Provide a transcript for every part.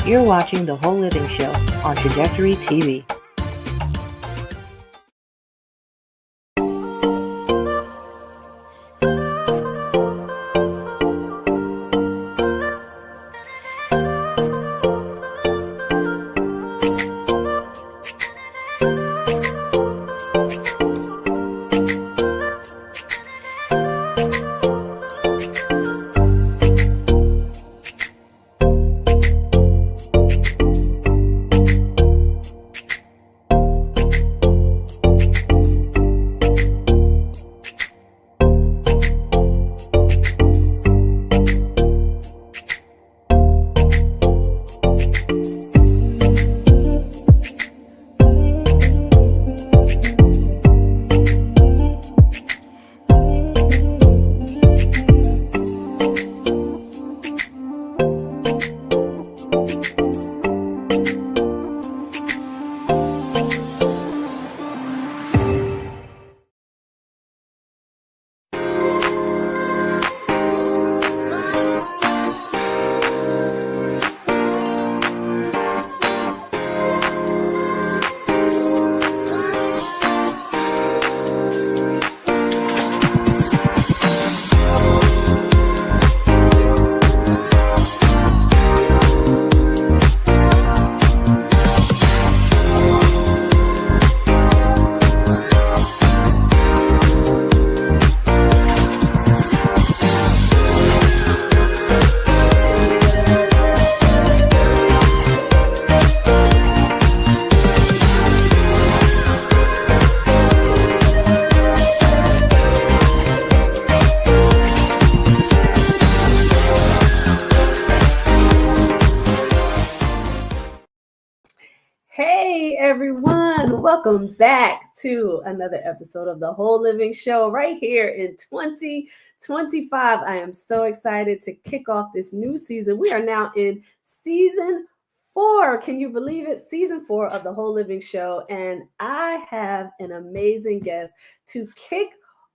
You're watching The Whole Living Show on Trajectory TV. Hey everyone, welcome back to another episode of The Whole Living Show right here in 2025. I am so excited to kick off this new season. We are now in season 4. Can you believe it? Season 4 of The Whole Living Show. And I have an amazing guest to kick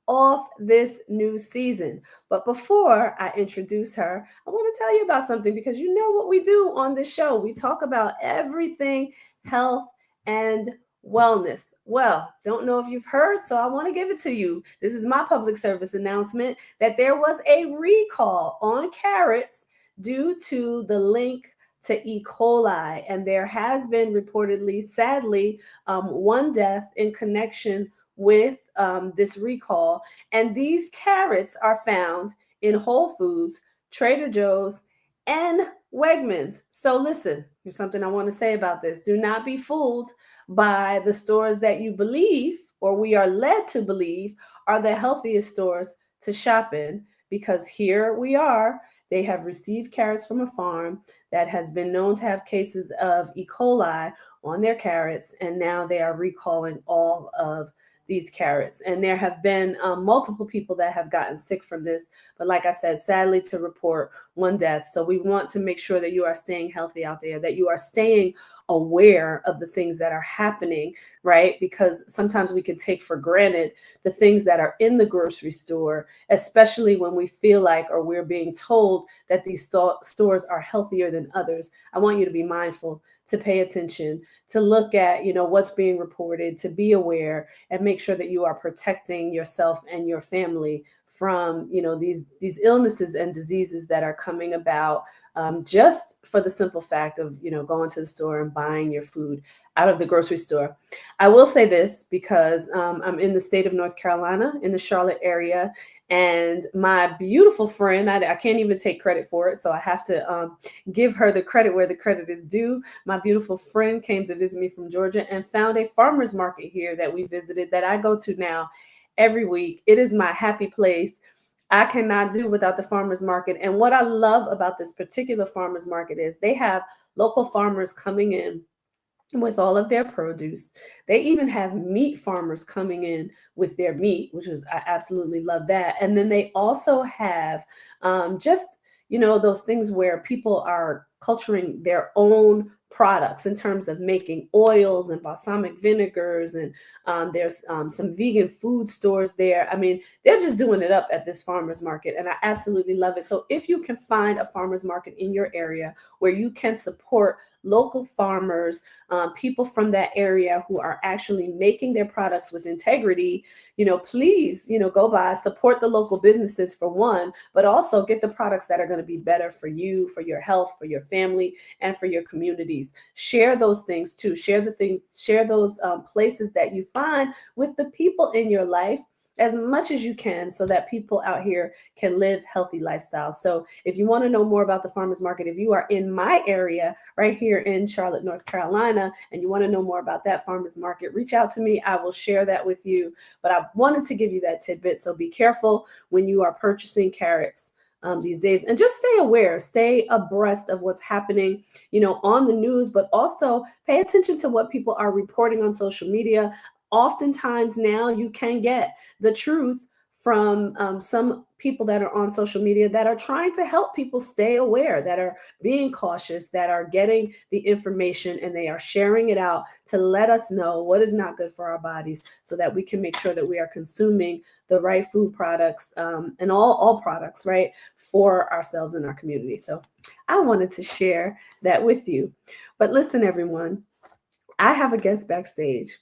off this new season. But before I introduce her, I want to tell you about something, because you know what we do on this show. We talk about everything health and wellness. Well, don't know if you've heard, so I want to give it to you. This is my public service announcement that there was a recall on carrots due to the link to E. coli. And there has been reportedly, sadly, one death in connection with this recall. And these carrots are found in Whole Foods, Trader Joe's, and Wegmans. So listen, here's something I want to say about this. Do not be fooled by the stores that you believe, or we are led to believe, are the healthiest stores to shop in, because here we are. They have received carrots from a farm that has been known to have cases of E. coli on their carrots, and now they are recalling all of these carrots. And there have been multiple people that have gotten sick from this. But like I said, sadly to report one death. So we want to make sure that you are staying healthy out there, that you are staying aware of the things that are happening, right? Because sometimes we can take for granted the things that are in the grocery store, especially when we feel like, or we're being told that these stores are healthier than others. I want you to be mindful, to pay attention, to look at, what's being reported, to be aware, and make sure that you are protecting yourself and your family from, these illnesses and diseases that are coming about just for the simple fact of, going to the store and buying your food out of the grocery store. I will say this because I'm in the state of North Carolina, in the Charlotte area, and my beautiful friend, I can't even take credit for it, so I have to give her the credit where the credit is due. My beautiful friend came to visit me from Georgia and found a farmer's market here that we visited that I go to now every week. It is my happy place. I cannot do without the farmer's market. And what I love about this particular farmer's market is they have local farmers coming in with all of their produce. They even have meat farmers coming in with their meat, I absolutely love that. And then they also have just, those things where people are culturing their own products in terms of making oils and balsamic vinegars, and there's some vegan food stores there. I mean, they're just doing it up at this farmers market, and I absolutely love it. So if you can find a farmers market in your area where you can support local farmers, people from that area who are actually making their products with integrity, please, go by, support the local businesses for one, but also get the products that are going to be better for you, for your health, for your family, and for your communities. Share those things too. Share those places that you find with the people in your life as much as you can, so that people out here can live healthy lifestyles. So if you want to know more about the farmers market, if you are in my area right here in Charlotte, North Carolina, and you want to know more about that farmers market, reach out to me. I will share that with you. But I wanted to give you that tidbit. So be careful when you are purchasing carrots these days, and just stay aware, stay abreast of what's happening, on the news, but also pay attention to what people are reporting on social media. Oftentimes now you can get the truth from some people that are on social media that are trying to help people stay aware, that are being cautious, that are getting the information, and they are sharing it out to let us know what is not good for our bodies, so that we can make sure that we are consuming the right food products, and all products, right, for ourselves and our community. So I wanted to share that with you. But listen, everyone, I have a guest backstage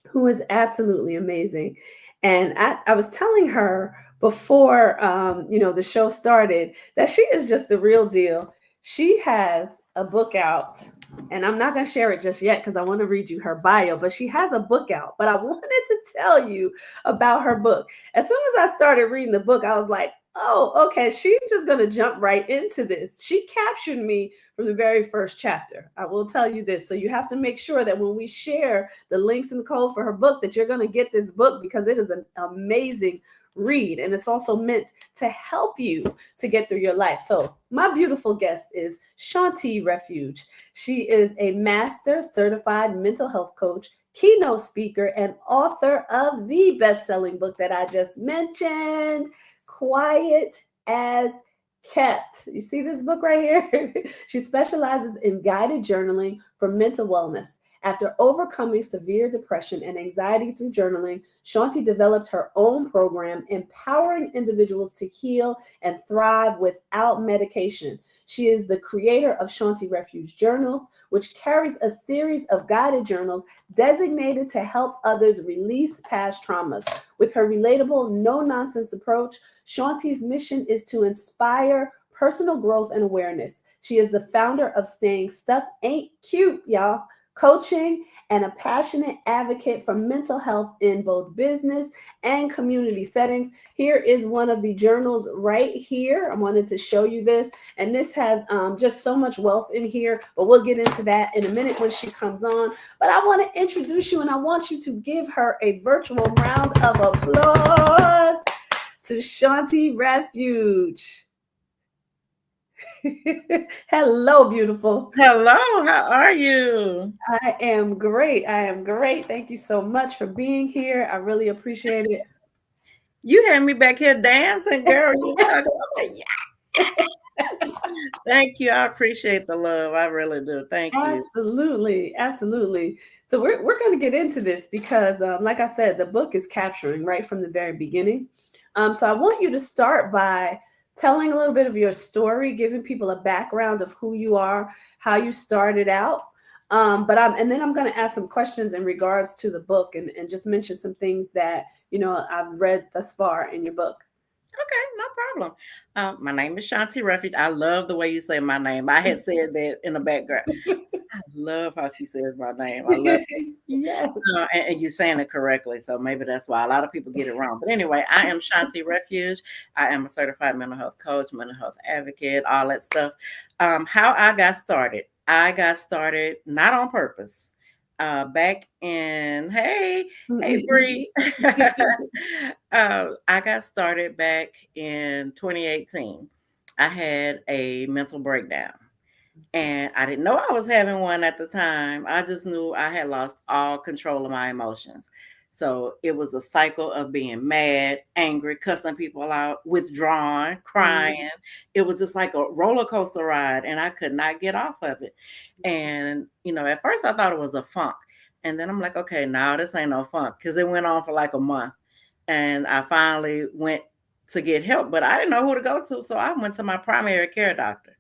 who is absolutely amazing. And I was telling her before, the show started, that she is just the real deal. She has a book out, and I'm not going to share it just yet because I want to read you her bio, but she has a book out. But I wanted to tell you about her book. As soon as I started reading the book, I was like, oh, okay, she's just going to jump right into this. She captured me from the very first chapter. I will tell you this. So you have to make sure that when we share the links and the code for her book, that you're going to get this book, because it is an amazing read. And it's also meant to help you to get through your life. So my beautiful guest is Shawnti Refuge. She is a master certified mental health coach, keynote speaker, and author of the best-selling book that I just mentioned, Quiet as Kept. You see this book right here? She specializes in guided journaling for mental wellness. After overcoming severe depression and anxiety through journaling, Shawnti developed her own program, empowering individuals to heal and thrive without medication. She is the creator of Shawnti Refuge Journals, which carries a series of guided journals designated to help others release past traumas. With her relatable, no-nonsense approach, Shawnti's mission is to inspire personal growth and awareness. She is the founder of Staying Stuck Ain't Cute, y'all, coaching, and a passionate advocate for mental health in both business and community settings. Here is one of the journals right here. I wanted to show you this, and this has just so much wealth in here, but we'll get into that in a minute when she comes on. But I want to introduce you, and I want you to give her a virtual round of applause to Shawnti Refuge. Hello, beautiful. Hello, how are you? I am great. I am great. Thank you so much for being here. I really appreciate it. You had me back here dancing, girl. You talking about, yeah. Thank you. I appreciate the love. I really do. Thank you. Absolutely. Absolutely. So we're going to get into this because, like I said, the book is capturing right from the very beginning. So I want you to start by telling a little bit of your story, giving people a background of who you are, how you started out. And then I'm going to ask some questions in regards to the book, and just mention some things that, I've read thus far in your book. Okay, no problem. My name is Shawnti Refuge. I love the way you say my name. I had said that in the background. I love how she says my name. I love it. Yes. And you're saying it correctly, so maybe that's why a lot of people get it wrong. But anyway, I am Shawnti Refuge. I am a certified mental health coach, mental health advocate, all that stuff. How I got started not on purpose. Back in hey Bree, I got started back in 2018. I had a mental breakdown. And I didn't know I was having one at the time. I just knew I had lost all control of my emotions. So it was a cycle of being mad, angry, cussing people out, withdrawn, crying. It was just like a roller coaster ride, and I could not get off of it. And, at first I thought it was a funk. And then I'm like, okay, now this ain't no funk, because it went on for like a month. And I finally went to get help, but I didn't know who to go to. So I went to my primary care doctor.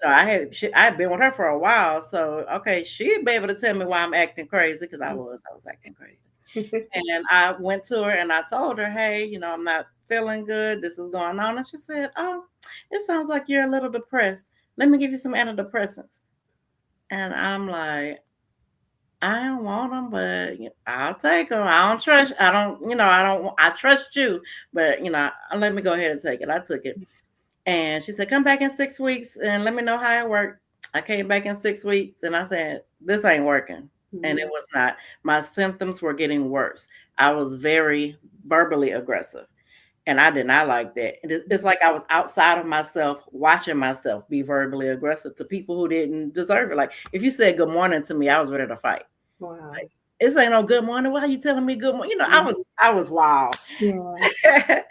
I had been with her for a while. So, okay, she'd be able to tell me why I'm acting crazy, because I was acting crazy. And I went to her and I told her, hey, I'm not feeling good. This is going on. And she said, oh, it sounds like you're a little depressed. Let me give you some antidepressants. And I'm like, I don't want them, but I'll take them. I trust you, but let me go ahead and take it. I took it. And she said, come back in 6 weeks and let me know how it worked. I came back in 6 weeks and I said, this ain't working. And it was not. My symptoms were getting worse. I was very verbally aggressive. And I did not like that. It's like I was outside of myself, watching myself be verbally aggressive to people who didn't deserve it. Like, if you said good morning to me, I was ready to fight. Wow. Like, this ain't no good morning. Why are you telling me good morning? I was wild. Yeah.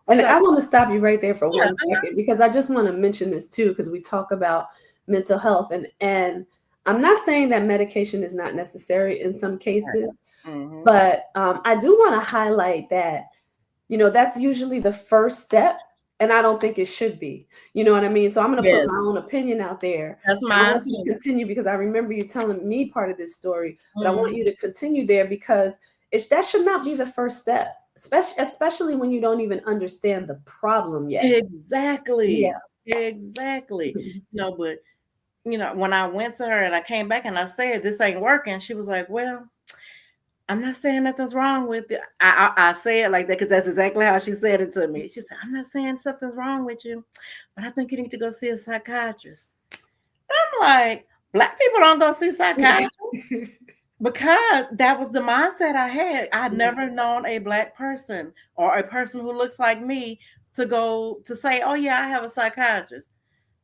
And I want to stop you right there for 1 second, because I just want to mention this too, because we talk about mental health, and I'm not saying that medication is not necessary in some cases, but I do want to highlight that, that's usually the first step, and I don't think it should be. You know what I mean? So I'm going to put my own opinion out there. That's mine. I want you to continue, because I remember you telling me part of this story, but I want you to continue there, because that should not be the first step, especially when you don't even understand the problem yet. Exactly. Yeah. Exactly. But when I went to her and I came back and I said, this ain't working, she was like, well, I'm not saying nothing's wrong with it. I say it like that because that's exactly how she said it to me. She said, I'm not saying something's wrong with you, but I think you need to go see a psychiatrist. I'm like, Black people don't go see psychiatrists. Because that was the mindset I had. I'd never known a Black person or a person who looks like me to say, oh yeah, I have a psychiatrist.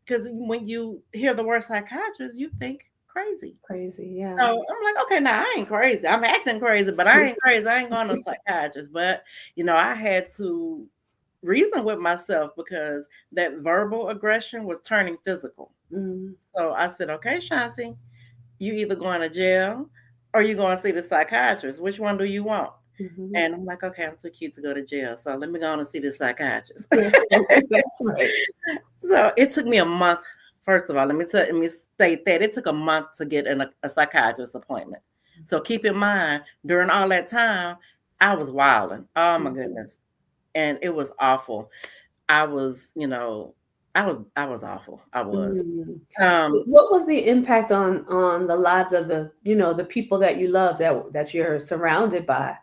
Because when you hear the word psychiatrist, you think crazy. Yeah. So I'm like, okay, now I ain't crazy. I'm acting crazy, but I ain't crazy. I ain't going to psychiatrist. But, I had to reason with myself because that verbal aggression was turning physical. So I said, okay, Shawnti, you either going to jail or you going to see the psychiatrist. Which one do you want? And I'm like, okay, I'm too cute to go to jail. So let me go on and see the psychiatrist. That's right. So it took me a month. First of all, let me state that it took a month to get a psychiatrist appointment. So keep in mind, during all that time, I was wilding. Oh my goodness. And it was awful. I was, I was awful. I was. What was the impact on the lives of the people that you love, that you're surrounded by?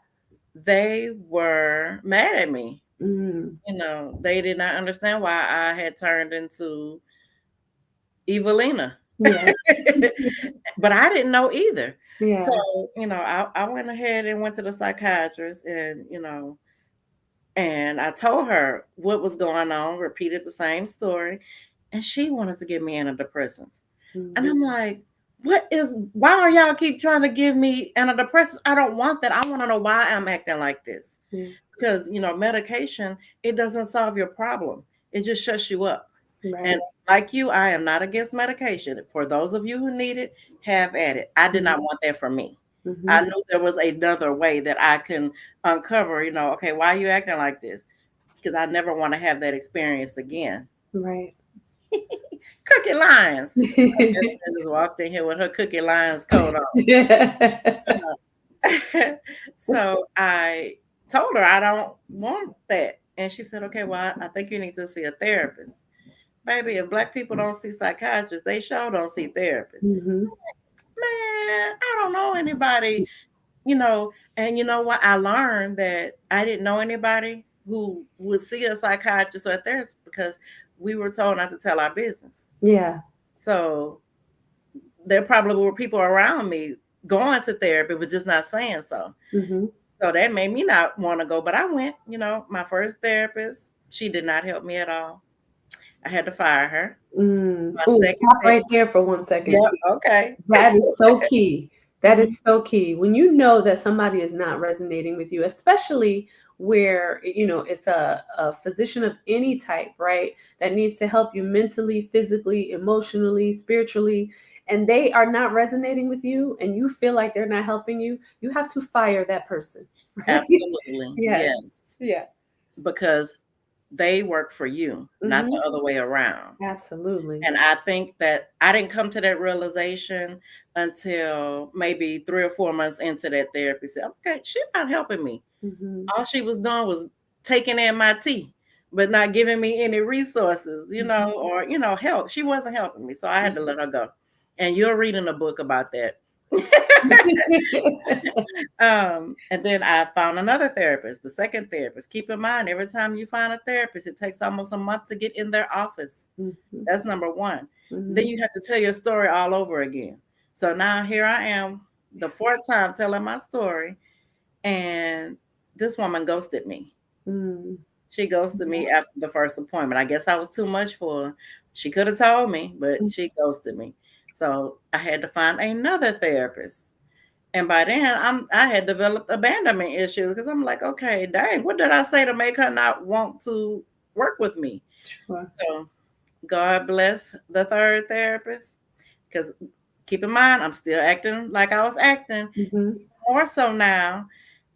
They were mad at me. They did not understand why I had turned into Evelina. Yeah. But I didn't know either. Yeah. So, I went ahead and went to the psychiatrist and I told her what was going on, repeated the same story, and she wanted to give me antidepressants. And I'm like, why are y'all keep trying to give me antidepressants? I don't want that. I want to know why I'm acting like this. Because, medication, it doesn't solve your problem. It just shuts you up. Right. And like you, I am not against medication. For those of you who need it, have at it. I did not want that for me. I knew there was another way that I can uncover, okay, why are you acting like this? Because I never want to have that experience again. Right. Cookie Lines. I just walked in here with her Cookie Lines coat on. So I told her I don't want that. And she said, okay, well, I think you need to see a therapist. Baby, if Black people don't see psychiatrists, they sure don't see therapists. Man, I don't know anybody, and you know what? I learned that I didn't know anybody who would see a psychiatrist or a therapist because we were told not to tell our business. Yeah. So there probably were people around me going to therapy, but just not saying so. So that made me not want to go, but I went, my first therapist, she did not help me at all. I had to fire her. Stop right there for 1 second. Yeah, okay. That is so key. That is so key. When you know that somebody is not resonating with you, especially where it's a physician of any type, right? That needs to help you mentally, physically, emotionally, spiritually, and they are not resonating with you and you feel like they're not helping you, you have to fire that person. Right? Absolutely. Yes. Yes. Yeah. Because they work for you, not the other way around. Absolutely. And I think that I didn't come to that realization until maybe 3 or 4 months into that therapy. Said, okay, she's not helping me. All she was doing was taking in my tea, but not giving me any resources, or help. She wasn't helping me. So I had to let her go. And you're reading a book about that. And then I found another therapist, the second therapist. Keep in mind, every time you find a therapist, it takes almost a month to get in their office. That's number one. Then you have to tell your story all over again. So now here I am, the fourth time telling my story, and this woman ghosted me. She ghosted me after the first appointment. I guess I was too much for her. She could have told me, but she ghosted me. So I had to find another therapist. And by then, I had developed abandonment issues because I'm like, okay, dang, what did I say to make her not want to work with me? Sure. So God bless the third therapist, because keep in mind, I'm still acting like I was acting, more so now.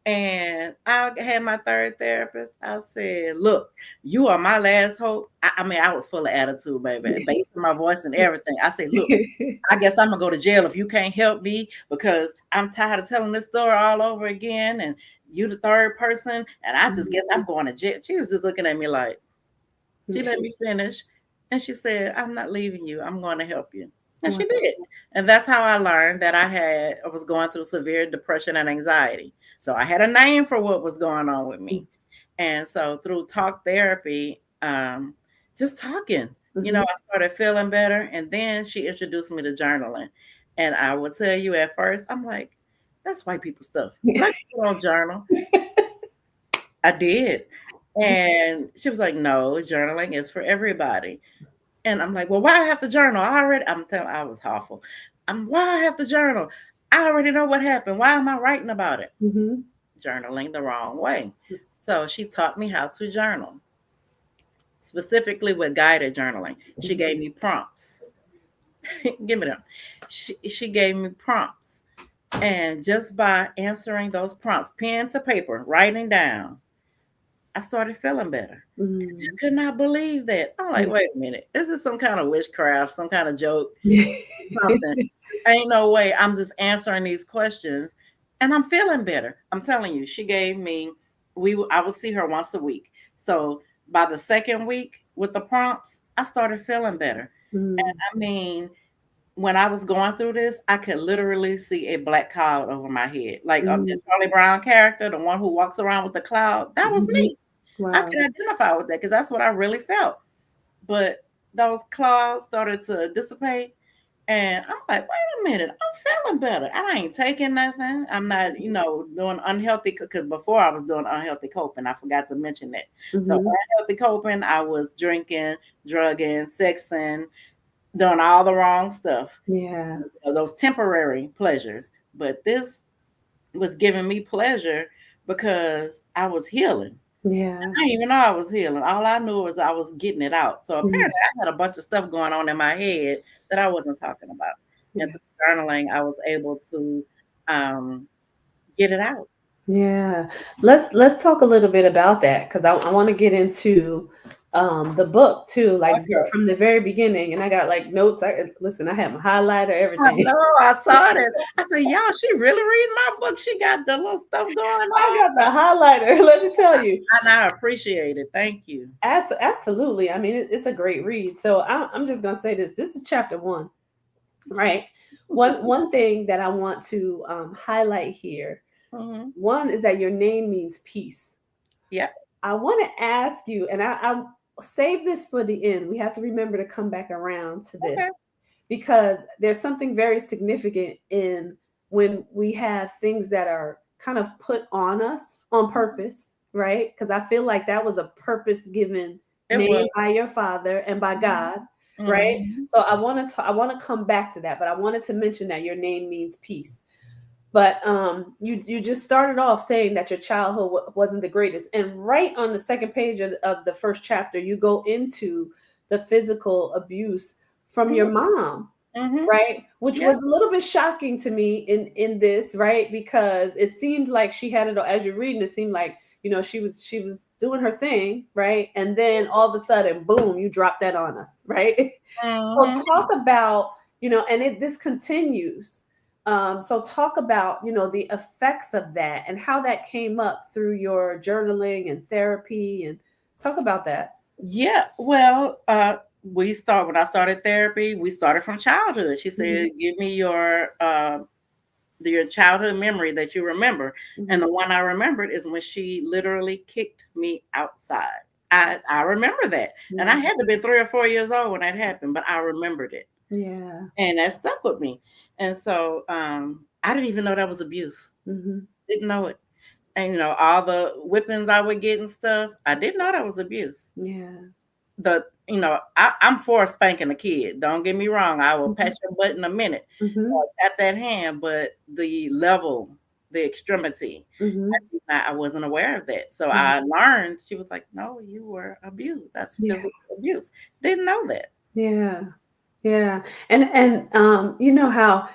And I had my third therapist. I said, look, you are my last hope. I mean, I was full of attitude, baby, based on my voice and everything. I said, look, I guess I'm going to go to jail if you can't help me, because I'm tired of telling this story all over again. And you the third person. And I just guess I'm going to jail. She was just looking at me like, she let me finish. And she said, I'm not leaving you. I'm going to help you. And she did. And that's how I learned that I was going through severe depression and anxiety. So I had a name for what was going on with me. And so through talk therapy, just talking, I started feeling better. And then she introduced me to journaling. And I will tell you, at first, I'm like, that's white people stuff. Black people don't journal. I did. And she was like, no, journaling is for everybody. And I'm like, well, why I have to journal? I was awful. Why I have to journal? I already know what happened. Why am I writing about it? Journaling the wrong way. So she taught me how to journal, specifically with guided journaling. She gave me prompts. Give me them. She gave me prompts. And just by answering those prompts, pen to paper, writing down, I started feeling better. I could not believe that. I'm like, wait a minute. This is some kind of witchcraft, some kind of joke, something. Ain't no way. I'm just answering these questions and I'm feeling better. I'm telling you, she gave me, I would see her once a week. So by the second week with the prompts, I started feeling better. And I mean, when I was going through this, I could literally see a black cloud over my head. Like the Charlie Brown character, the one who walks around with the cloud, that was me. Wow. I could identify with that because that's what I really felt. But those clouds started to dissipate. And I'm like, wait a minute, I'm feeling better. I ain't taking nothing. I'm not, doing unhealthy, because before I was doing unhealthy coping. I forgot to mention that. So unhealthy coping, I was drinking, drugging, sexing, doing all the wrong stuff. Yeah. Those temporary pleasures. But this was giving me pleasure because I was healing. Yeah. I didn't even know I was healing. All I knew was I was getting it out. So apparently I had a bunch of stuff going on in my head that I wasn't talking about. And through journaling, I was able to get it out. Yeah. Let's talk a little bit about that, because I want to get into the book too, like from the very beginning. And I got like notes. I have my highlighter, everything. I know, I saw that. I said, y'all, she really reading my book. She got the little stuff going on. I got the highlighter, let me tell you. And I appreciate it. Thank you. Absolutely. I mean, it's a great read. So I'm just gonna say this. This is chapter 1, right? One thing that I want to highlight here. One is that your name means peace. Yeah. I want to ask you, and I save this for the end. We have to remember to come back around to this, because there's something very significant in when we have things that are kind of put on us on purpose, right? Because I feel like that was a purpose-given name by your Father and by God, right? So I want to come back to that, but I wanted to mention that your name means peace. But you just started off saying that your childhood wasn't the greatest, and right on the second page of the first chapter, you go into the physical abuse from your Mhm. mom, Mhm. right? Which Yeah. was a little bit shocking to me in this, right? Because it seemed like she had it all, as you're reading, it seemed like, she was doing her thing, right? And then all of a sudden, boom, you drop that on us, right? So Mhm. talk about, and this continues. So talk about, the effects of that and how that came up through your journaling and therapy, and talk about that. Yeah. Well, when I started therapy, we started from childhood. She Mhm, said, "Give me your childhood memory that you remember." And mhm, the one I remembered is when she literally kicked me outside. I remember that, and I yeah, had to be 3 or 4 years old when that happened, but I remembered it, yeah, and that stuck with me. And so I didn't even know that was abuse. mhm, Didn't know it. And all the whippings I would get and stuff, I didn't know that was abuse. yeah, I'm for spanking a kid. Don't get me wrong. I will mhm, pat your butt in a minute, mhm, tap that hand, but the level, the extremity, mhm, I wasn't aware of that. So mhm. I learned. She was like, "No, you were abused. That's Yeah, physical abuse." Didn't know that. yeah. Yeah. And you know how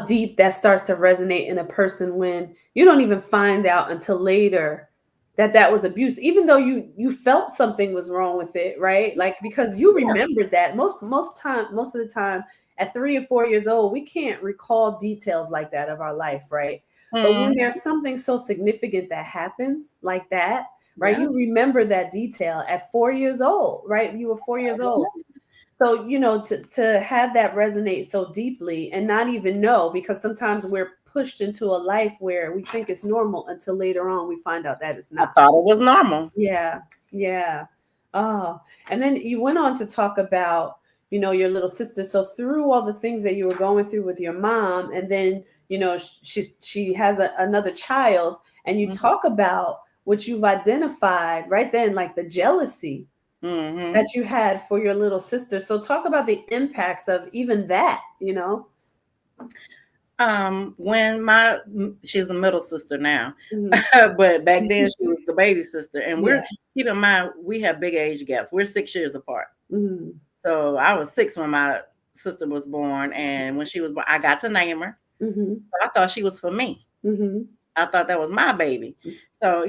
deep that starts to resonate in a person when you don't even find out until later that that was abuse, even though you felt something was wrong with it, right? Like, because you Yeah. remembered that most of the time at 3 or 4 years old, we can't recall details like that of our life, right? But when Mhm. there's something so significant that happens like that, right? Yeah. You remember that detail at 4 years old, right? You were 4 years old. So, to have that resonate so deeply and not even know, because sometimes we're pushed into a life where we think it's normal until later on we find out that it's I not. thought it was normal. Yeah, yeah. Oh, and then you went on to talk about, your little sister. So through all the things that you were going through with your mom, and then, she has another child, and you Mhm. talk about what you've identified right then, like the jealousy Mhm. that you had for your little sister. So talk about the impacts of even that. When she's a middle sister now, Mhm. but back then she was the baby sister, and Yeah. keep in mind we have big age gaps. We're 6 years apart. Mhm. So I was 6 when my sister was born, and when she was born, I got to name her. Mhm. But I thought she was for me. Mhm. I thought that was my baby. So,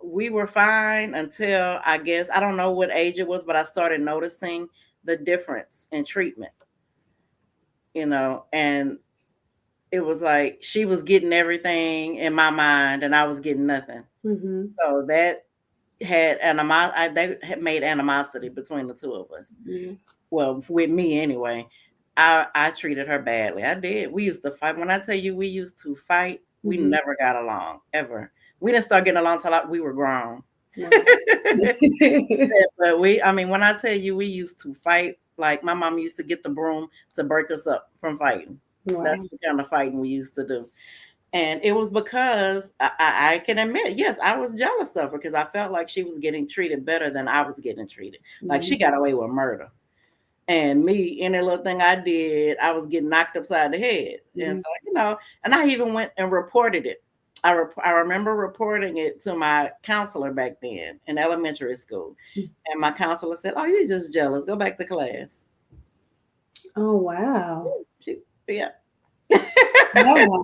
we were fine until, I guess, I don't know what age it was, but I started noticing the difference in treatment, and it was like she was getting everything in my mind and I was getting nothing. Mhm. So that that had made animosity between the two of us. Yeah. Well, with me anyway. I treated her badly. I did. We used to fight. When I tell you we used to fight, we Mhm. never got along ever. We didn't start getting along till we were grown. Wow. But when I tell you we used to fight, like my mom used to get the broom to break us up from fighting. That's Wow. the kind of fighting we used to do. And it was because I can admit, yes, I was jealous of her because I felt like she was getting treated better than I was getting treated. Like Mhm. she got away with murder. And me, any little thing I did, I was getting knocked upside the head. And Yeah. so, and I even went and reported it. I remember reporting it to my counselor back then in elementary school. And my counselor said, "Oh, you're just jealous. Go back to class." Oh, wow. She, yeah. Wow.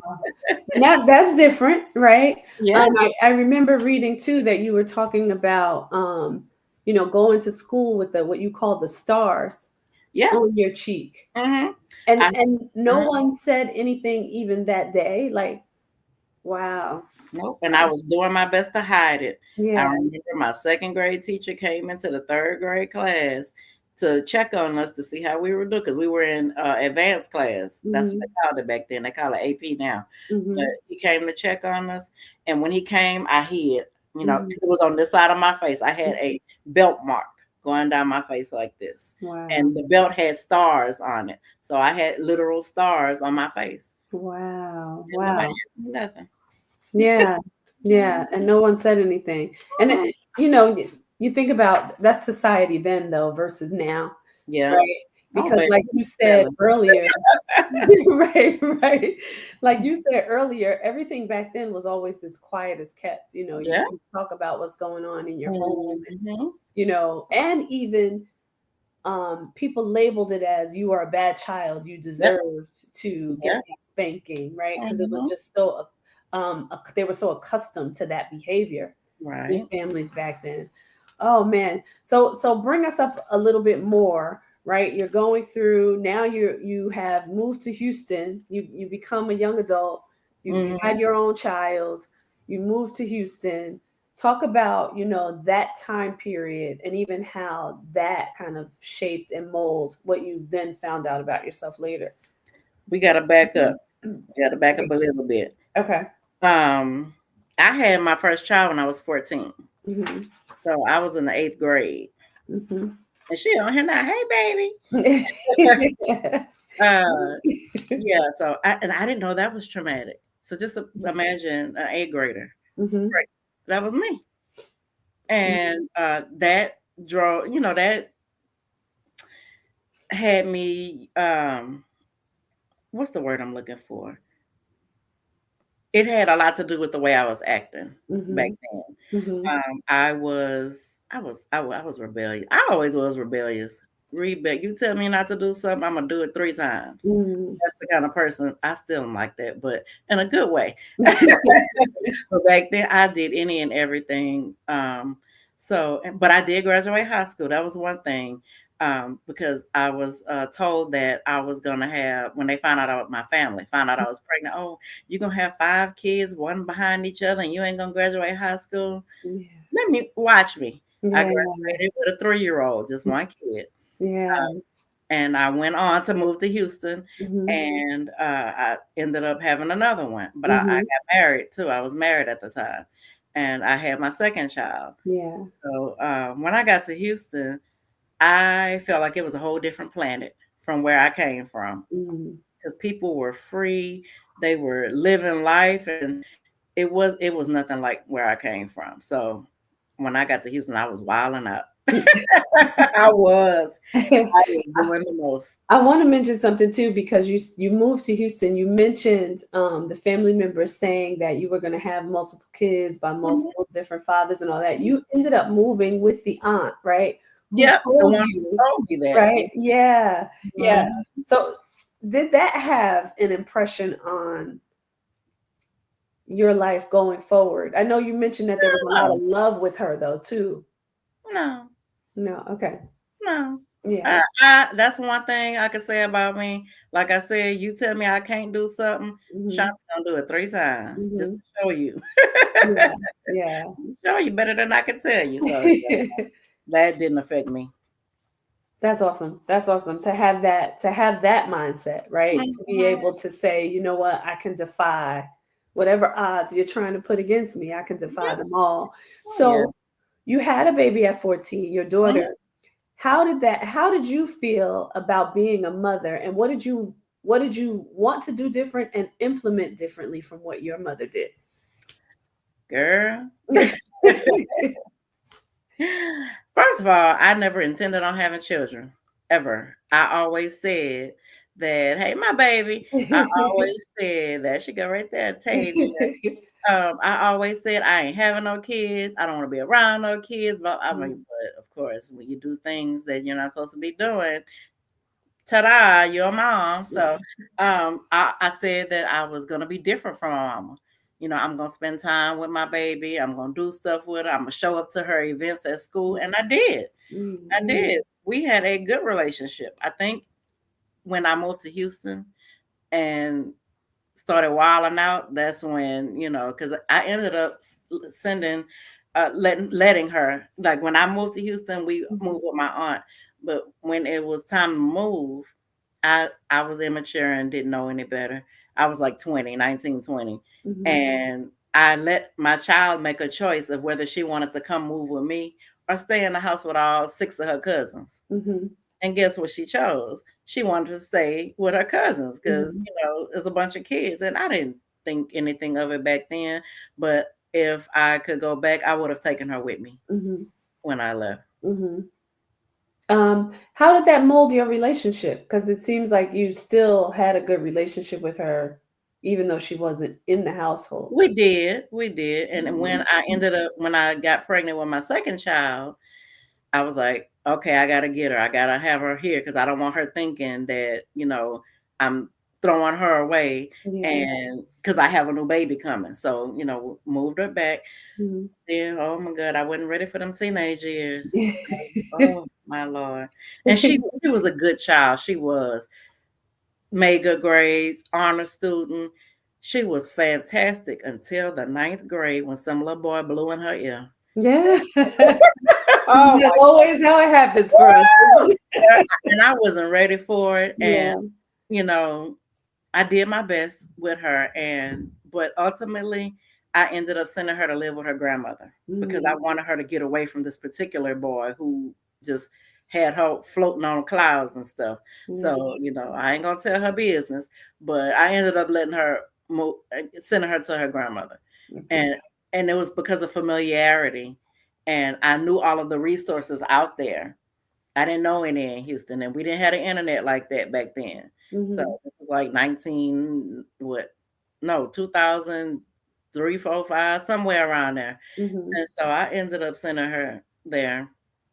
Now that's different, right? Yeah. I remember reading too that you were talking about, going to school with the what you call the stars Yeah. on your cheek. Hmm. And I, and no mhm. one said anything even that day. Like, wow. Nope. And I was doing my best to hide it. I Yeah. remember my second grade teacher came into the third grade class to check on us to see how we were doing because we were in advanced class. That's what they Mhm. called it back then. They call it AP now. But Mhm. he came to check on us. And when he came, I hid, Mhm. because it was on this side of my face. I had a belt mark going down my face like this. Wow. And the belt had stars on it. So I had literal stars on my face. Wow. And nobody Wow. asked me nothing. Yeah. Yeah. And no one said anything. And Mm. you think about that's society then though versus now, Yeah. right? because baby, like you said really. earlier, right, right. Like you said earlier, everything back then was always this quiet as kept. Yeah. You talk about what's going on in your home, and Mhm. and even people labeled it as you are a bad child, you Yep. deserved to get Yeah. that spanking, right? Because it was Mhm. just so they were so accustomed to that behavior in Right. families back then. Oh man. So bring us up a little bit more, right? You're going through now you have moved to Houston. You become a young adult. You Mhm. had your own child. You moved to Houston. Talk about, that time period and even how that kind of shaped and mold what you then found out about yourself later. We gotta back up. We gotta back up a little bit. Okay. Um, I had my first child when I was 14. Hmm. So I was in the 8th grade. Hmm. And she on here now, hey baby. Uh yeah, so I didn't know that was traumatic. So just imagine an 8th grader. Hmm. Right. That was me. And that drove, that had me what's the word I'm looking for? It had a lot to do with the way I was acting back Hmm. then. Hmm. I was rebellious. I always was rebellious. You tell me not to do something, I'm gonna do it 3 times. Hmm. That's the kind of person I still am like that, but in a good way. But back then, I did any and everything. But I did graduate high school. That was one thing. Because I was told that I was gonna have when they found out about my family, found out I was pregnant. Oh, you're gonna have 5 kids, one behind each other, and you ain't gonna graduate high school. Yeah. Let me watch me. I Yeah. graduated with a 3-year-old, just one kid. Yeah. And I went on to move to Houston, Hmm. and I ended up having another one. But I Hmm. got married too. I was married at the time, and I had my second child. Yeah. So when I got to Houston, I felt like it was a whole different planet from where I came from, Hmm. because people were free, they were living life, and it was nothing like where I came from. So when I got to Houston, I was wilding out. I was. I was doing the most. I want to mention something too because you moved to Houston. You mentioned the family members saying that you were going to have multiple kids by Mhm. multiple different fathers and all that. You ended up moving with the aunt, right? Who Yep, the told one you, who told me that. right? Yeah, yeah. Mhm. So did that have an impression on your life going forward? I know you mentioned that there was a lot No, of love with her though too. no, No, okay, no. yeah. That's one thing I could say about me. Like I said, you tell me I can't do something, Hmm. Shanti gonna do it 3 times just Hmm. to show you. Yeah, yeah. Show you better than I can tell you. So yeah, that didn't affect me. That's awesome. That's awesome to have that mindset, right? To be Mhm. able to say, you know what, I can defy whatever odds you're trying to put against me. I can defy Yep. them all. Oh, yeah. So you had a baby at 14, your Mhm. daughter. How did you feel about being a mother and what did you want to do different and implement differently from what your mother did? Girl. First of all, I never intended on having children, ever. I always said that, hey, my baby. I always said that. She go right there, Tavy. I always said I ain't having no kids. I don't want to be around no kids. But I mean, but of course, when you do things that you're not supposed to be doing, ta-da, you're a mom. So I said that I was gonna be different from my mama. I'm gonna spend time with my baby. I'm gonna do stuff with her. I'm gonna show up to her events at school, and I did. I Mhm. did. We had a good relationship. I think when I moved to Houston and started wilding out, that's when, because I ended up sending, letting her, like when I moved to Houston, we Mhm. moved with my aunt. But when it was time to move, I was immature and didn't know any better. I was like 20, 19, 20. Mhm. And I let my child make a choice of whether she wanted to come move with me or stay in the house with all 6 of her cousins. Mhm. And guess what she chose? She wanted to stay with her cousins because, Mhm. there's a bunch of kids. And I didn't think anything of it back then. But if I could go back, I would have taken her with me Mhm. when I left. Mhm. How did that mold your relationship? Because it seems like you still had a good relationship with her, even though she wasn't in the household. We did. And Mhm. when I got pregnant with my second child, I was like, okay, I gotta get her. I gotta have her here because I don't want her thinking that, I'm throwing her away Yeah. and because I have a new baby coming. So, moved her back. Mhm. Then, oh my God, I wasn't ready for them teenage years. Oh my Lord. And she was a good child. She was made good grades, honor student. She was fantastic until the ninth grade when some little boy blew in her ear. Yeah. Oh That's my always how it happens for us, God. isn't it? And I wasn't ready for it. And, Yeah. you know, I did my best with her, but ultimately, I ended up sending her to live with her grandmother because I Mhm. wanted her to get away from this particular boy who just had her floating on clouds and stuff. Yeah. So, I ain't gonna tell her business, but I ended up letting her move, sending her to her grandmother, Okay. and it was because of familiarity, and I knew all of the resources out there. I didn't know any in Houston, and we didn't have the internet like that back then. So Mhm. this was like 19 what? No, 2003, 4, 5, somewhere around there. Mhm. And so I ended up sending her there,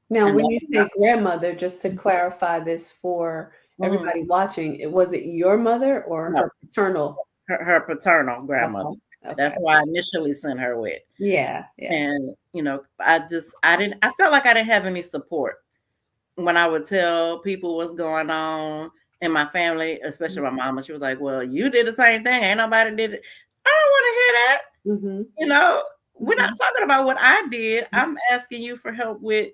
Now, and when that's you when say grandmother, just to clarify this for mhm. everybody watching, was it your mother or No, her paternal? her paternal grandmother. Okay. That's Okay. who I initially sent her with. Yeah. Yeah. And I felt like I didn't have any support when I would tell people what's going on in my family, especially my mama. She was like, "Well, you did the same thing. Ain't nobody did it." I don't want to hear that. Mhm. You know, we're not Mhm. talking about what I did. I'm asking you for help with,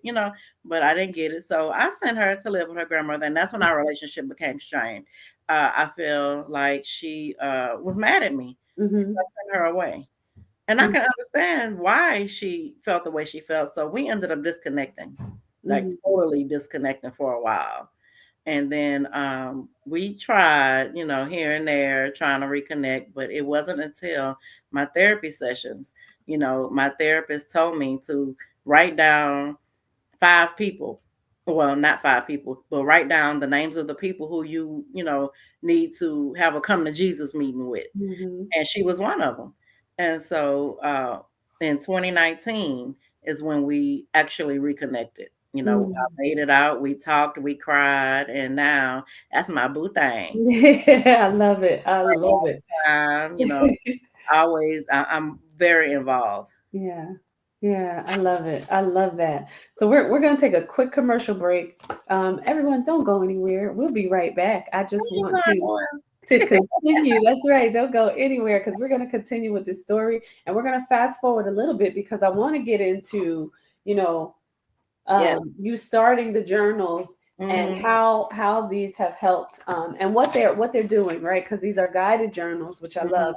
but I didn't get it. So I sent her to live with her grandmother, and that's when our relationship became strained. I feel like she was mad at me because Mhm. I sent her away. And I Mhm. can understand why she felt the way she felt. So we ended up disconnecting, like Mhm. totally disconnecting for a while. And then we tried, here and there trying to reconnect, but it wasn't until my therapy sessions, my therapist told me to write down 5 people. Well, not 5 people, but write down the names of the people who need to have a come to Jesus meeting with, Mhm. and she was one of them. And so in 2019 is when we actually reconnected. I Mhm. made it out. We talked, we cried, and now that's my boo thing. Yeah, I love it. I love it. Always, I'm very involved. Yeah. Yeah, I love it. I love that. So we're gonna take a quick commercial break. Everyone, don't go anywhere. We'll be right back. I just What you want trying to to continue. That's right. Don't go anywhere because we're gonna continue with this story, and we're gonna fast forward a little bit because I want to get into, you know, Yes. you starting the journals and Hmm. how these have helped, and what they're doing, right? Because these are guided journals, which I Hmm. love.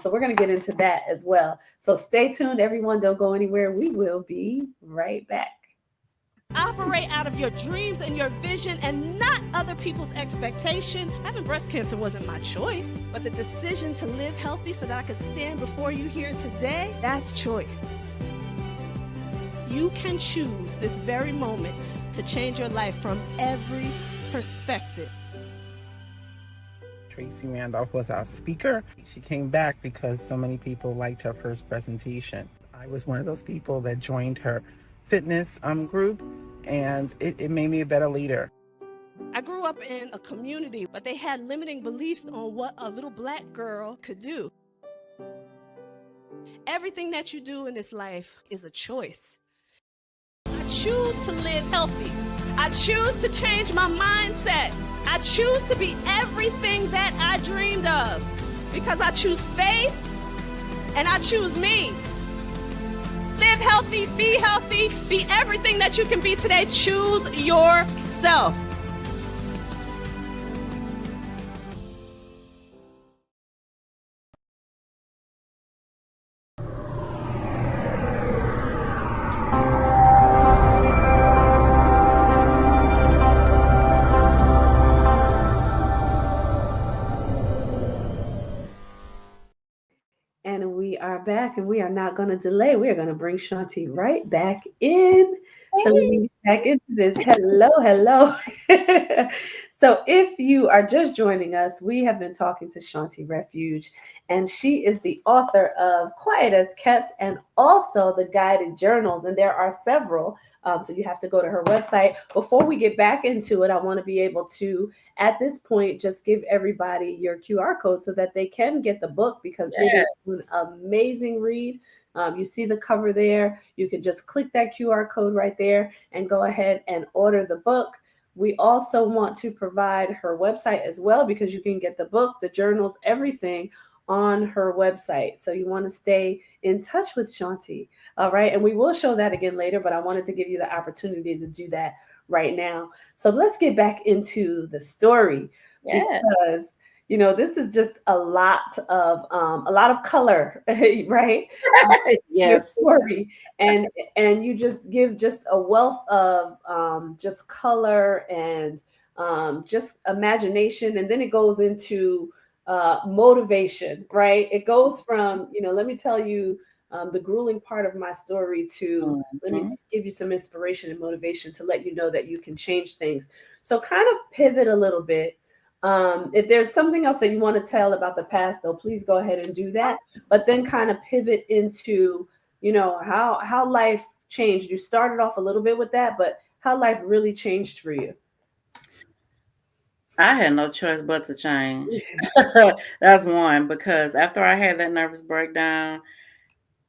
So we're going to get into that as well. So stay tuned, everyone. Don't go anywhere. We will be right back. Operate out of your dreams and your vision and not other people's expectation. Having breast cancer wasn't my choice, but the decision to live healthy so that I could stand before you here today, that's choice. You can choose this very moment to change your life from every perspective. Tracy Randolph was our speaker. She came back because so many people liked her first presentation. I was one of those people that joined her fitness group, and it made me a better leader. I grew up in a community, but they had limiting beliefs on what a little black girl could do. Everything that you do in this life is a choice. I choose to live healthy. I choose to change my mindset. I choose to be everything that I dreamed of because I choose faith and I choose me. Live healthy, be everything that you can be today. Choose yourself. And we are back, and we are not going to delay. We are going to bring Shawnti right back in. So we back into this. Hello, hello. So if you are just joining us, we have been talking to Shawnti Refuge, and she is the author of Quiet as Kept and also the guided journals. And there are several. So you have to go to her website. Before we get back into it, I want to be able to, at this point, just give everybody your QR code so that they can get the book because it is an amazing read. You see the cover there. You can just click that QR code right there and go ahead and order the book. We also want to provide her website as well because you can get the book, the journals, everything on her website. So you want to stay in touch with Shawnti. All right. And we will show that again later, but I wanted to give you the opportunity to do that right now. So let's get back into the story because this is just a lot of color, right? Your Yes. story, and you just give just a wealth of just color and just imagination, and then it goes into motivation, right? It goes from let me tell you the grueling part of my story to let me give you some inspiration and motivation to let you know that you can change things. So kind of pivot a little bit. If there's something else that you want to tell about the past, though, please go ahead and do that. But then kind of pivot into, how life changed. You started off a little bit with that, but how life really changed for you. I had no choice but to change. That's one, because after I had that nervous breakdown,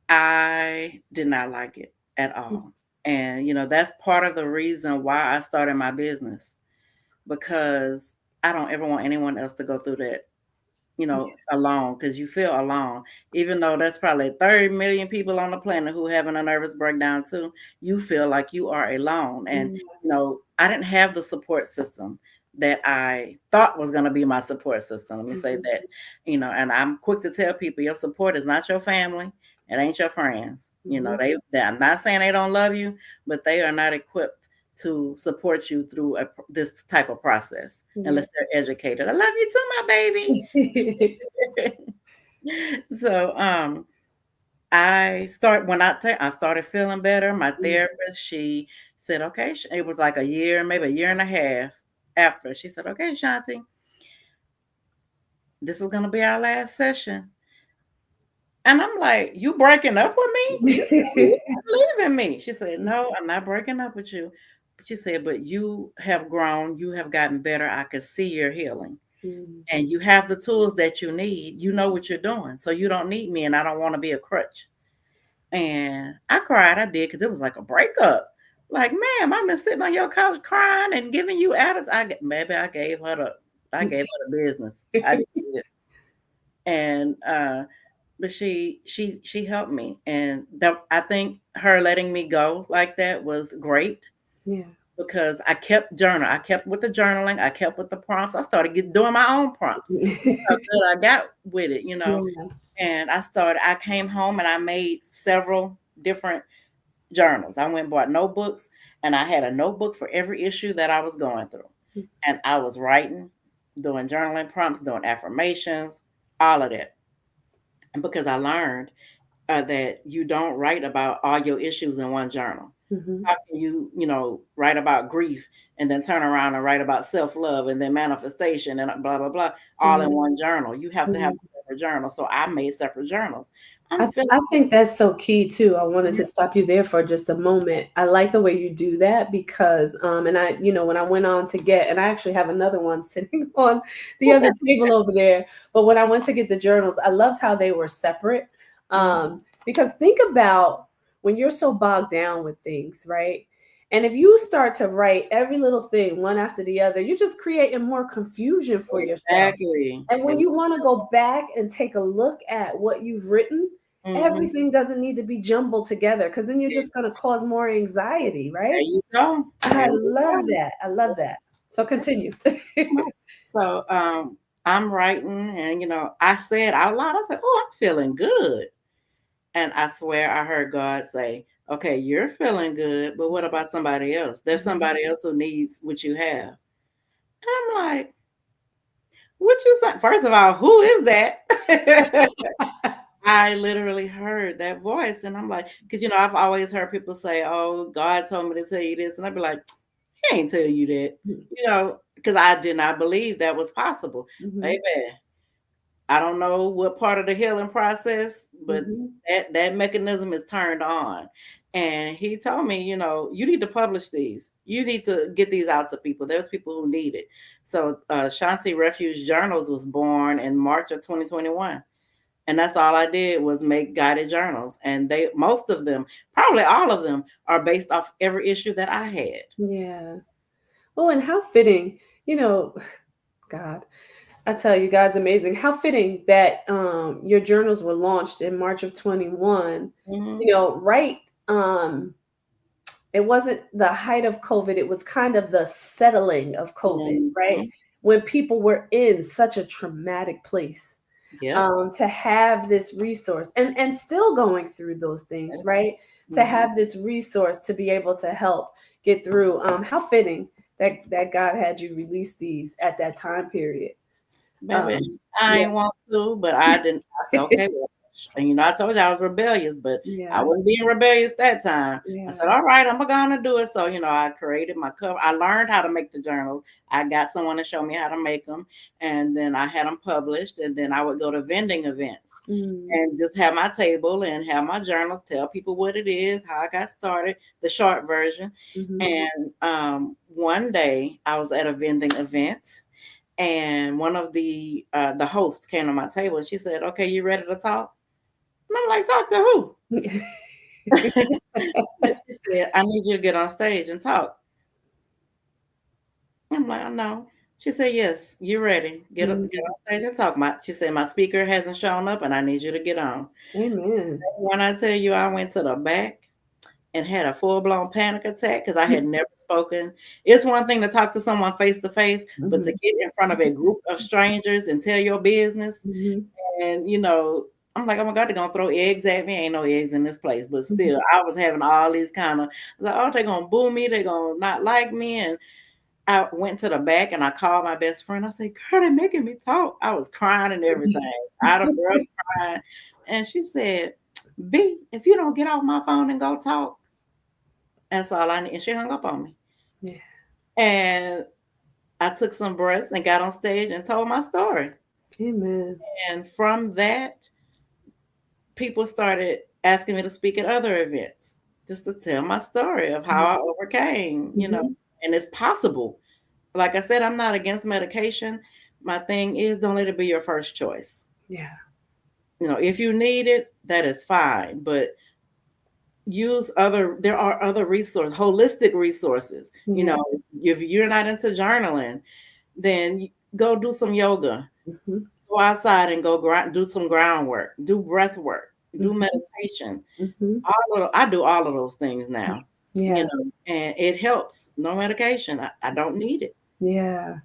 I did not like it at all. And, that's part of the reason why I started my business, because I don't ever want anyone else to go through that, alone, because you feel alone. Even though there's probably 30 million people on the planet who having a nervous breakdown too, you feel like you are alone. And, I didn't have the support system that I thought was going to be my support system. Let me say that, and I'm quick to tell people your support is not your family. It ain't your friends. I'm not saying they don't love you, but they are not equipped to support you through this type of process unless they're educated. I love you too, my baby. So I started feeling better. My therapist, she said, okay, it was like a year, maybe a year and a half after. She said, okay, Shawnti, this is gonna be our last session. And I'm like, you breaking up with me? You leaving me? She said, no, I'm not breaking up with you. But she said, but you have grown, you have gotten better. I could see your healing. And you have the tools that you need. You know what you're doing. So you don't need me, and I don't want to be a crutch. And I cried. I did, because it was like a breakup. Like, ma'am, I've been sitting on your couch crying and giving you attitude. Maybe I gave her the business. I did. And but she helped me, and I think her letting me go like that was great. Yeah. Because I kept with the journaling, I kept with the prompts. I started doing my own prompts. How good I got with it, And I came home and I made several different journals. I went and bought notebooks, and I had a notebook for every issue that I was going through. And I was writing, doing journaling prompts, doing affirmations, all of that. And because I learned that you don't write about all your issues in one journal. How can you, write about grief and then turn around and write about self-love and then manifestation and blah, blah, blah, all in one journal? You have to have a separate journal. So I made separate journals. I think that's so key too. I wanted to stop you there for just a moment. I like the way you do that because, and I, when I went on to get, and I actually have another one sitting on the other table over there. But when I went to get the journals, I loved how they were separate. Because think about when you're so bogged down with things, right? And if you start to write every little thing one after the other, you're just creating more confusion for yourself. And when you want to go back and take a look at what you've written, everything doesn't need to be jumbled together because then you're just going to cause more anxiety, right? There you go. I love that. I love that. So continue. So I'm writing, and I said out loud, I said, oh, I'm feeling good. And I swear I heard God say, okay, you're feeling good, but what about somebody else? There's somebody else who needs what you have. And I'm like, what you say? First of all, who is that? I literally heard that voice, and I'm like, because I've always heard people say, "Oh, God told me to tell you this," and I'd be like, "He ain't tell you that," because I did not believe that was possible, Mm-hmm. baby. I don't know what part of the healing process, but Mm-hmm. that mechanism is turned on. And he told me, you need to publish these. You need to get these out to people. There's people who need it. So Shawnti Refuge Journals was born in March of 2021. And that's all I did was make guided journals. And most of them, probably all of them, are based off every issue that I had. Yeah. Oh, and how fitting, God, I tell you, God's amazing. How fitting that your journals were launched in March of 21. Mm-hmm. Right. It wasn't the height of COVID. It was kind of the settling of COVID, right? Mm-hmm. When people were in such a traumatic place. Yep. To have this resource and still going through those things, right? To Mm-hmm. have this resource to be able to help get through. How fitting that God had you release these at that time period. Baby, I Yeah. ain't want to, but I didn't. I said, okay, well, and I told you I was rebellious, but I Yeah. wasn't being rebellious that time. I Yeah. said, all right, I'm gonna do it. So, I created my cover. I learned how to make the journals. I got someone to show me how to make them, and then I had them published, and then I would go to vending events Mm. and just have my table and have my journal, tell people what it is, how I got started, the short version. Mhm. And one day I was at a vending event, and one of the hosts came to my table and she said, "Okay, you ready to talk?" And I'm like, "Talk to who?" And she said, "I need you to get on stage and talk." I'm like, "I know." She said, "Yes, you're ready. Get up, get Mm. on stage and talk." She said, "My speaker hasn't shown up, and I need you to get on." Amen. When I tell you, I went to the back and had a full blown panic attack because I had never spoken. It's one thing to talk to someone face to face, but to Mhm. get in front of a group of strangers and tell your business. Mhm. And I'm like, oh my God, they're gonna throw eggs at me. Ain't no eggs in this place. But Mhm. still, I was having all these kind of like, oh, they're gonna boo me, they're gonna not like me. And I went to the back and I called my best friend. I said, girl, they're making me talk. I was crying and everything, out of breath, crying. And she said, B, if you don't get off my phone and go talk, that's all I need. And she hung up on me. Yeah. And I took some breaths and got on stage and told my story. Amen. And from that, people started asking me to speak at other events just to tell my story of how I overcame, Mhm. and it's possible. Like I said, I'm not against medication. My thing is, don't let it be your first choice. Yeah. If you need it, that is fine, but there are other resources, holistic resources. Yeah. If you're not into journaling, then go do some yoga. Mhm. Go outside and do some groundwork, do breath work, do Mhm. meditation. Mhm. I do all of those things now, Yeah. and it helps. No medication. I don't need it. Yeah.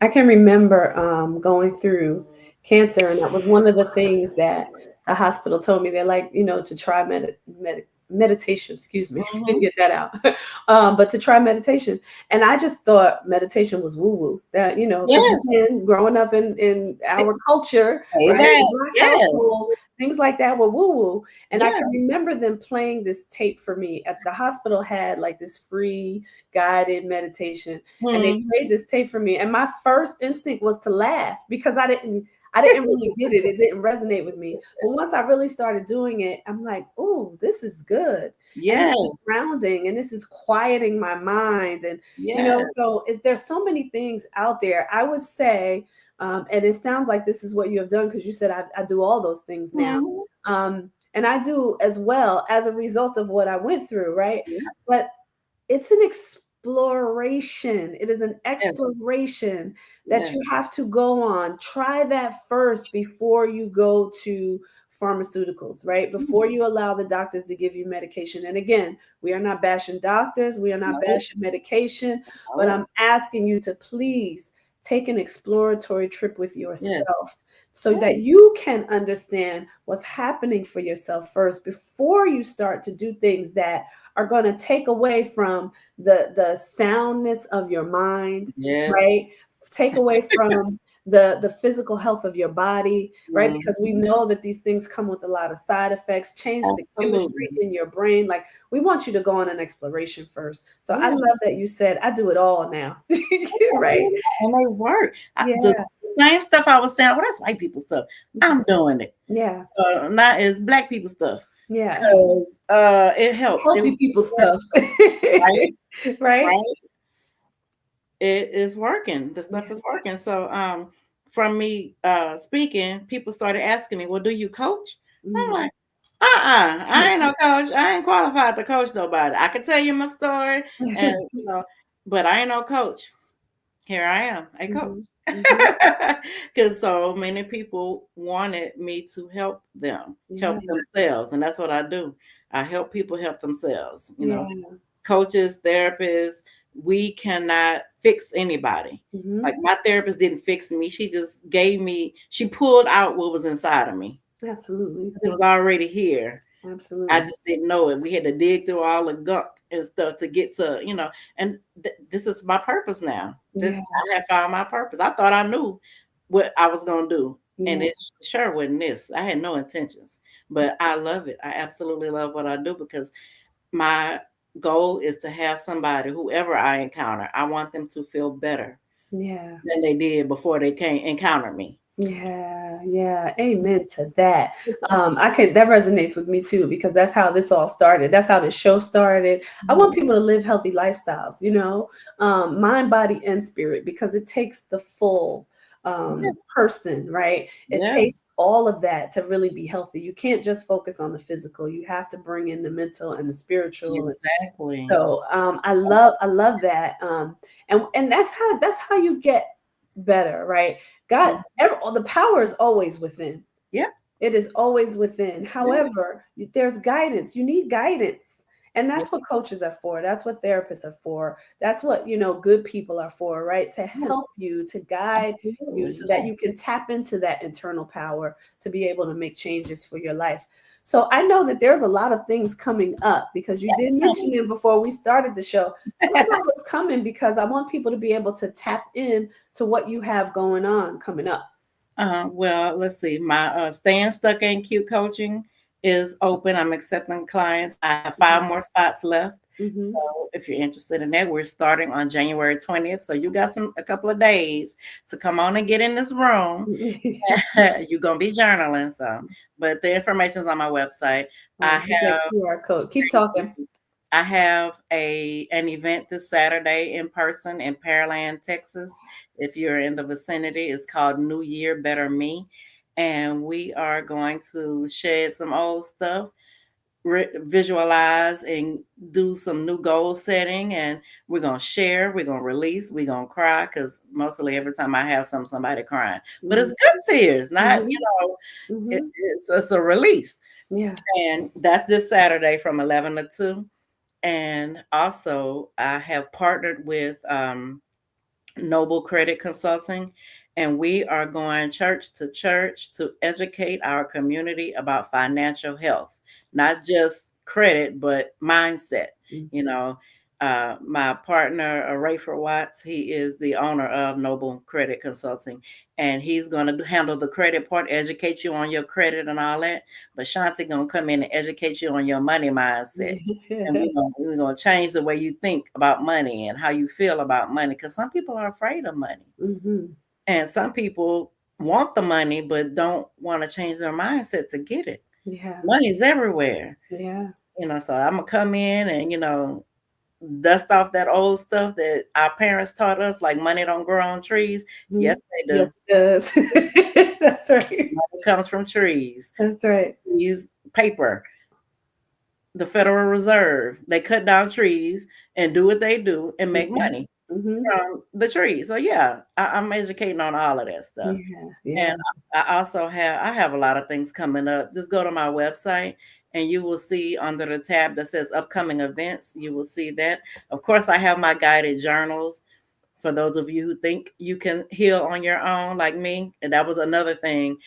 I can remember going through cancer, and that was one of the things that the hospital told me. They're like, to try meditation. Excuse me, Hmm. didn't get that out. But to try meditation, and I just thought meditation was woo woo. That because Yes. again, growing up in our culture, Say right, that. Black Yes. household, things like that were woo woo. And I Yeah. can remember them playing this tape for me at the hospital. Had like this free guided meditation, and they Mhm. played this tape for me, and my first instinct was to laugh because I didn't really get it. It didn't resonate with me. But once I really started doing it, I'm like, oh, this is good. And this is Yes. grounding and this is quieting my mind. And Yes. so there's so many things out there. I would say, and it sounds like this is what you have done because you said I do all those things now. Mhm. And I do as well as a result of what I went through, right? Yeah. But it's an exploration. It is an Yes. exploration that Yes. you have to go on. Try that first before you go to pharmaceuticals, right? Before Mhm. you allow the doctors to give you medication. And again, we are not bashing doctors, we are not No. bashing medication, but No. I'm asking you to please take an exploratory trip with Yes. yourself so Yes. that you can understand what's happening for yourself first before you start to do things that are going to take away from the soundness of your mind, Yes. right? Take away from the physical health of your body, right? Because we Mhm. know that these things come with a lot of side effects, change the chemistry Absolutely. in your brain. Like, we want you to go on an exploration first. So I Yeah. love that you said, I do it all now. Right? And they work. The Yeah. same stuff I was saying, well, that's white people stuff. I'm doing it. Yeah. Not as black people stuff. Yeah. Because it helps. It Healthy people stuff. right, Right? right. It is working. The stuff Yeah. is working. So from me speaking, people started asking me, well, do you coach? I'm Mhm. like, I ain't no coach. I ain't qualified to coach nobody. I can tell you my story and but I ain't no coach. Here I am, a coach. Mhm. Mhm. Because so many people wanted me to help them, Yeah. help themselves. And that's what I do. I help people help themselves. Yeah. Coaches, therapists, we cannot fix anybody. Mhm. Like my therapist didn't fix me. She just she pulled out what was inside of me. Absolutely. It was already here. I Absolutely. just didn't know it. We had to dig through all the gunk and stuff to get to, and this is my purpose now. Yeah. I have found my purpose. I thought I knew what I was going to do. And Yeah. it sure wasn't this. I had no intentions, but I love it. I absolutely love what I do because my goal is to have somebody, whoever I encounter, I want them to feel better Yeah. than they did before they came encounter me. Yeah, yeah, amen to that. That resonates with me too, because that's how this all started. That's how the show started. I want people to live healthy lifestyles, mind, body, and spirit, because it takes the full Yes. person, right? It Yeah. takes all of that to really be healthy. You can't just focus on the physical. You have to bring in the mental and the spiritual. Exactly. So I love that. And that's how you get better, right? God, the power is always within. Yeah. It is always within. Yes. However, there's guidance. You need guidance. And Yeah. that's what coaches are for. That's what therapists are for. That's what, good people are for, right? To help you, to guide you Absolutely. so that you can tap into that internal power to be able to make changes for your life. So I know that there's a lot of things coming up, because you did mention it before we started the show. Tell us about what's coming, because I want people to be able to tap in to what you have going on coming up. Well, let's see. My Staying Stuck Ain't Cute coaching is open. I'm accepting clients. I have 5 more spots left. Mhm. So if you're interested in that, we're starting on January 20th. So you got a couple of days to come on and get in this room. You're gonna be journaling. But the information's on my website. I Get that have QR code. Keep talking. I have an event this Saturday in person in Pearland, Texas. If you're in the vicinity, it's called New Year Better Me. And we are going to shed some old stuff, visualize, and do some new goal setting. And we're going to share, we're going to release, we're going to cry, because mostly every time I have somebody crying. But it's good tears, not, Mhm. it's a release. Yeah. And that's this Saturday from 11 to 2. And also, I have partnered with Noble Credit Consulting, and we are going church to educate our community about financial health, not just credit, but mindset. Mm. You know, my partner, Rayford Watts, he is the owner of Noble Credit Consulting, and he's going to handle the credit part, educate you on your credit and all that. But Shawnti going to come in and educate you on your money mindset. And we're gonna change the way you think about money and how you feel about money, because some people are afraid of money, Mhm. and some people want the money but don't want to change their mindset to get it. Yeah. Money's everywhere, Yeah. So I'm gonna come in and dust off that old stuff that our parents taught us, like money don't grow on trees. Mhm. Yes, they do. Yes, it does. That's right. Money comes from trees. That's right. Use paper. The Federal Reserve, they cut down trees and do what they do and make Mhm. money Mhm. from the trees. So yeah, I'm educating on all of that stuff. Yeah. Yeah. And I also have a lot of things coming up. Just go to my website and you will see under the tab that says upcoming events, you will see that. Of course, I have my guided journals for those of you who think you can heal on your own like me. And that was another thing,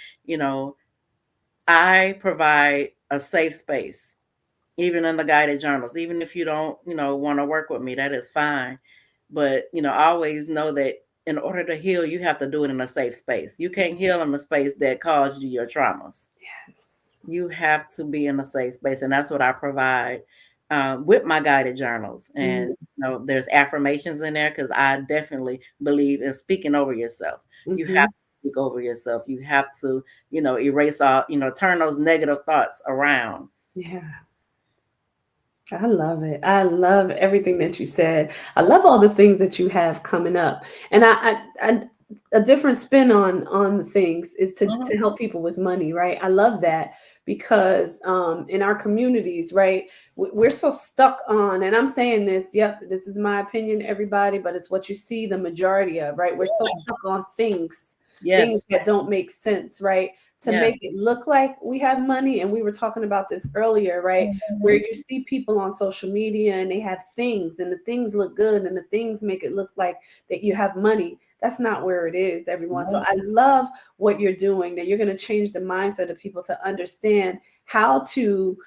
I provide a safe space, even in the guided journals. Even if you don't, want to work with me, that is fine. But, always know that in order to heal, you have to do it in a safe space. You can't heal in a space that caused you your traumas. Yes. You have to be in a safe space, and that's what I provide with my guided journals. And there's affirmations in there because I definitely believe in speaking over yourself. You have to speak over yourself. You have to, erase all, turn those negative thoughts around. Yeah. I love it. I love everything that you said. I love all the things that you have coming up. And I a different spin on the things is to help people with money, right? I love that because in our communities, right, we're so stuck on, and I'm saying this, yep, this is my opinion, everybody, but it's what you see the majority of, right? We're so stuck on things that don't make sense, right? To make it look like we have money. And we were talking about this earlier, right? Where you see people on social media and they have things and the things look good and the things make it look like that you have money. That's not where it is, everyone. So I love what you're doing, that you're going to change the mindset of people to understand how to,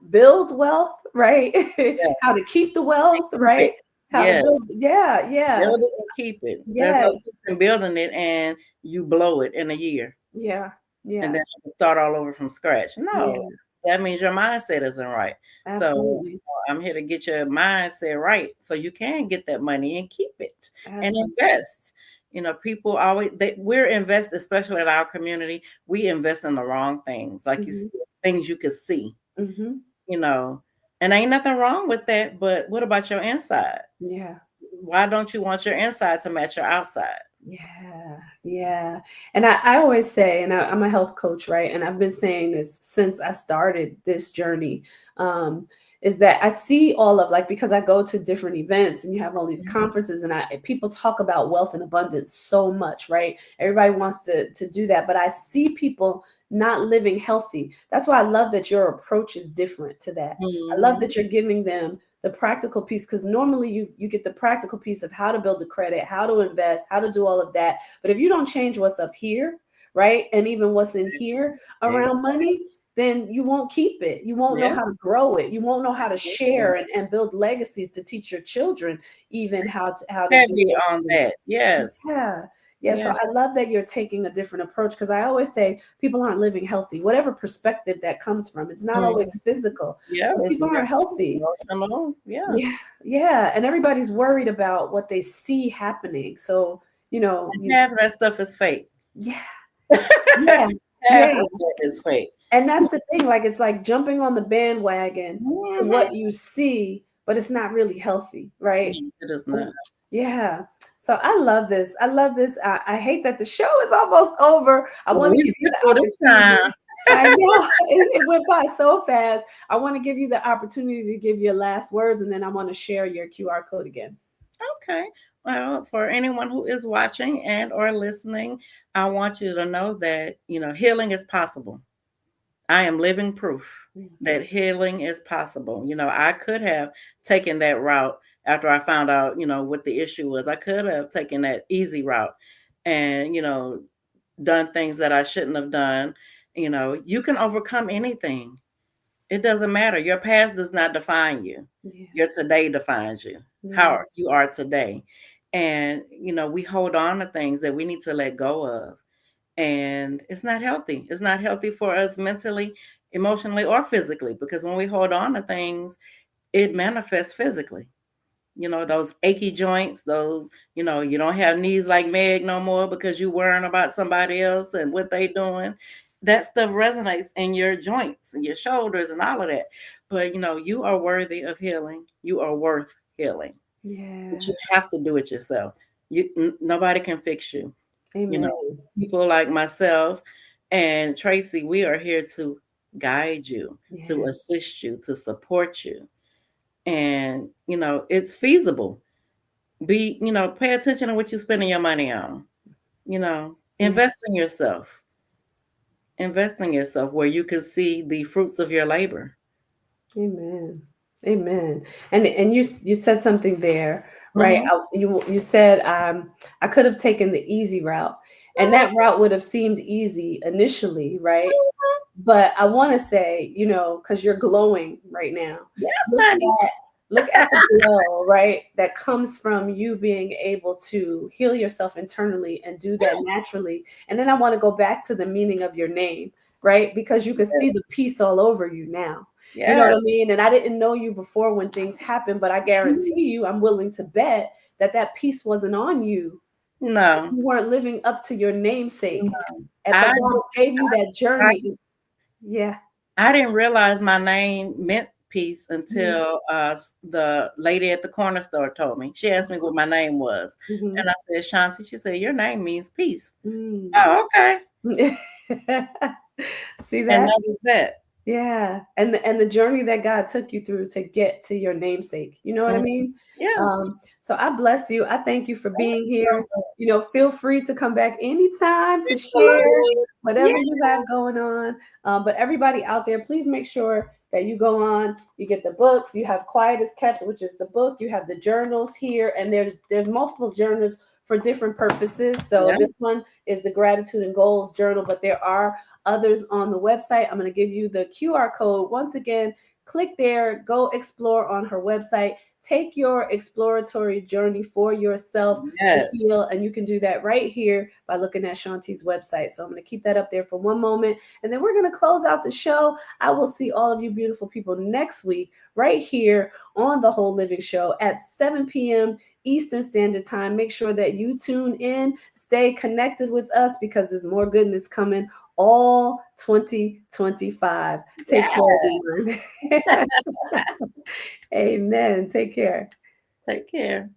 build wealth, right? How to keep the wealth, right? How to build, build it and keep it. There's no sense in building it and you blow it in a year. Yeah. And then start all over from scratch. No, that means your mindset isn't right. Absolutely. So I'm here to get your mindset right so you can get that money and keep it and invest. People always, we're invested, especially in our community, we invest in the wrong things. Like you said, things you could see, and ain't nothing wrong with that. But what about your inside? Yeah. Why don't you want your inside to match your outside? Yeah. And I always say, and I'm a health coach, right? And I've been saying this since I started this journey, is that I see all of, like, because I go to different events and you have all these conferences and people talk about wealth and abundance so much, right? Everybody wants to do that, but I see people not living healthy. That's why I love that your approach is different to that. I love that you're giving them the practical piece, because normally you get the practical piece of how to build the credit, how to invest, how to do all of that. But if you don't change what's up here, right, and even what's in here around money, then you won't keep it. You won't know how to grow it. You won't know how to share and build legacies to teach your children even how to do on that. Yes. Yeah. So I love that you're taking a different approach, because I always say people aren't living healthy, whatever perspective that comes from. It's not always physical. People aren't healthy. Yeah. And everybody's worried about what they see happening. So, half of that stuff is fake. Yeah. Half of that is fake. And that's the thing. Like, it's like jumping on the bandwagon to what you see, but it's not really healthy, right? It is not. Yeah. So I love this. I hate that the show is almost over. I want to give you the opportunity. I know it went by so fast. I want to give you the opportunity to give your last words, and then I want to share your QR code again. Okay. Well, for anyone who is watching and or listening, I want you to know that, healing is possible. I am living proof that healing is possible. I could have taken that route after I found out, what the issue was. I could have taken that easy route and, done things that I shouldn't have done. You can overcome anything. It doesn't matter. Your past does not define you. Your today defines you. How you are today. And, we hold on to things that we need to let go of. And it's not healthy. It's not healthy for us mentally, emotionally, or physically, because when we hold on to things, it manifests physically. Those achy joints, those, you don't have knees like Meg no more because you're worrying about somebody else and what they doing. That stuff resonates in your joints and your shoulders and all of that. But, you are worthy of healing. You are worth healing. Yeah. But you have to do it yourself. Nobody can fix you. Amen. People like myself and Tracy, we are here to guide you, to assist you, to support you. And, it's feasible. Pay attention to what you're spending your money on. Invest in yourself. Invest in yourself where you can see the fruits of your labor. Amen. And you said something there, right? You said I could have taken the easy route, and that route would have seemed easy initially, right? But I want to say, because you're glowing right now. Yes, honey. Look at the glow, right? That comes from you being able to heal yourself internally and do that naturally. And then I want to go back to the meaning of your name, right? Because you can see the peace all over you now. You know what I Yes. mean? And I didn't know you before when things happened, but I guarantee you, I'm willing to bet that that peace wasn't on you. No. You weren't living up to your namesake. No. And but I, God gave you that I journey. Yeah. I didn't realize my name meant peace Mm-hmm. until the lady at the corner store told me. She asked me what my name was. Mm-hmm. And I said, Shawnti. She said, your name means peace. Mm. Oh, okay. See And that? that was that. Yeah. And the journey that God took you through to get to your namesake. You know what I mean? Yeah. So I bless you. I thank you for being here. You know, feel free to come back anytime to share whatever Yeah. you have going on. But everybody out there, please make sure that you go on, you get the books, you have Quiet is Kept, which is the book, you have the journals here, and there's multiple journals for different purposes. So Yeah. this one is the Gratitude and Goals journal, but there are others on the website. I'm going to give you the QR code. Once again, click there, go explore on her website. Take your exploratory journey for yourself to Yes. heal. And you can do that right here by looking at Shawnti's website. So I'm going to keep that up there for one moment. And then we're going to close out the show. I will see all of you beautiful people next week right here on The Whole Living Show at 7 p.m. Eastern Standard Time. Make sure that you tune in, stay connected with us because there's more goodness coming all 2025. Take care, everyone. Amen. Take care. Take care.